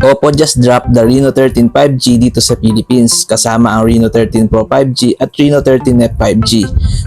Oppo just dropped the Reno 13 5G dito sa Philippines kasama ang Reno 13 Pro 5G at Reno 13F 5G.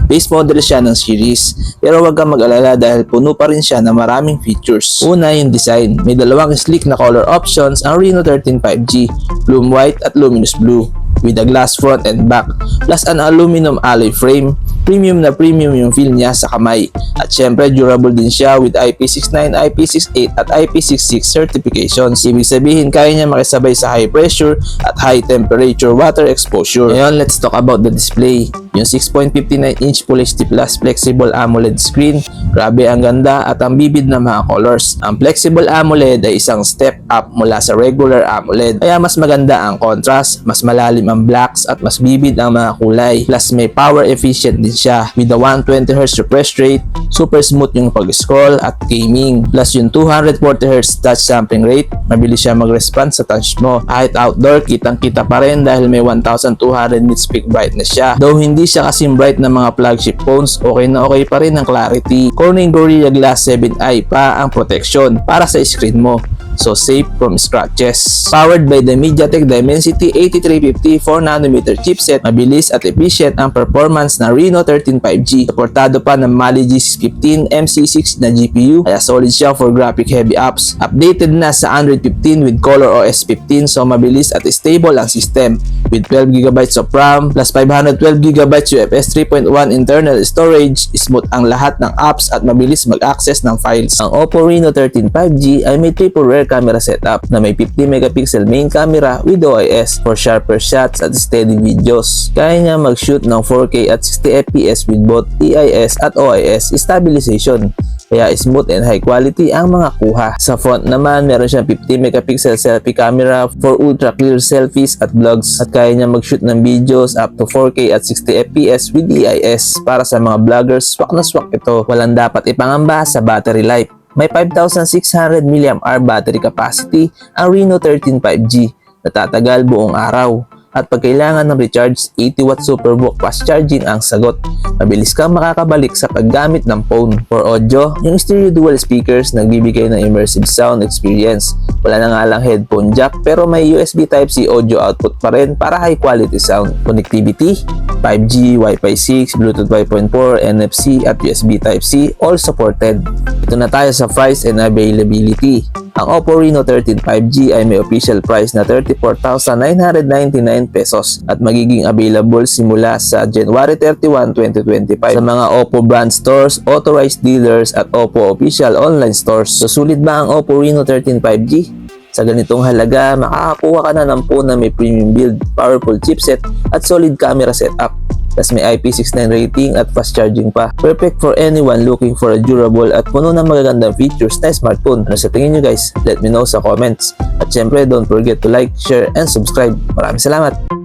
Base model siya ng series pero wag kang mag-alala dahil puno pa rin siya ng maraming features. Una yung design, may dalawang sleek na color options ang Reno 13 5G, Bloom White at Luminous Blue with a glass front and back plus an aluminum alloy frame. Premium na premium yung feel niya sa kamay at syempre durable din siya with IP69, IP68 at IP66 certifications. Ibig sabihin kaya niya makisabay sa high pressure at high temperature water exposure. Ngayon let's talk about the display. Yung 6.59-inch Full HD Plus Flexible AMOLED screen, grabe ang ganda at ang bibid na mga colors. Ang Flexible AMOLED ay isang step up mula sa regular AMOLED kaya mas maganda ang contrast, mas malalim ang blacks at mas bibid ang mga kulay. Plus may power efficient din siya with the 120Hz refresh rate, super smooth yung pag-scroll at gaming. Plus yung 240Hz touch sampling rate, mabilis siya mag-respond sa touch mo. Kahit outdoor, kitang-kita pa rin dahil may 1200 nits peak brightness siya. Though hindi siya kasing bright ng mga flagship phones, okay na okay pa rin ang clarity. Corning Gorilla Glass 7i pa ang protection para sa screen mo, so safe from scratches. Powered by the MediaTek Dimensity 8350 4nm chipset, mabilis at efficient ang performance ng Reno 13 5G. Suportado pa ng Mali G615 MC6 na GPU, kaya solid siya for graphic heavy apps. Updated na sa Android 15 with ColorOS 15, so mabilis at stable ang system with 12GB of RAM plus 512GB UFS 3.1 internal storage. Smooth ang lahat ng apps at mabilis mag-access ng files. Ang Oppo Reno 13 5G ay may triple rear camera setup na may 50MP main camera with OIS for sharper shots at steady videos. Kaya niya mag-shoot ng 4K at 60fps with both EIS at OIS stabilization. Kaya smooth and high quality ang mga kuha. Sa front naman, meron siyang 50MP selfie camera for ultra clear selfies at vlogs. At kaya niya mag-shoot ng videos up to 4K at 60fps with EIS. Para sa mga vloggers, swak na swak ito. Walang dapat ipangamba sa battery life. May 5,600 mAh battery capacity ang Reno 13 5G na tatagal buong araw. At pag kailangan ng recharge, 80W SuperVOOC fast charging ang sagot. Mabilis kang makakabalik sa paggamit ng phone. For audio, yung stereo dual speakers nagbibigay ng immersive sound experience. Wala na nga lang headphone jack pero may USB Type-C audio output pa rin para high quality sound. Connectivity, 5G, Wi-Fi 6, Bluetooth 5.4, NFC at USB Type-C all supported. Ito na tayo sa price and availability. Ang Oppo Reno 13 5G ay may official price na 34,999 pesos at magiging available simula sa January 31, 2025 sa mga Oppo brand stores, authorized dealers at Oppo official online stores. Susulit ba ang Oppo Reno 13 5G? Sa ganitong halaga, makakakuha ka na ng phone na may premium build, powerful chipset at solid camera setup. Plus may IP69 rating at fast charging pa. Perfect for anyone looking for a durable at puno ng magagandang features na smartphone. Ano sa tingin nyo guys? Let me know sa comments. At syempre, don't forget to like, share, and subscribe. Maraming salamat!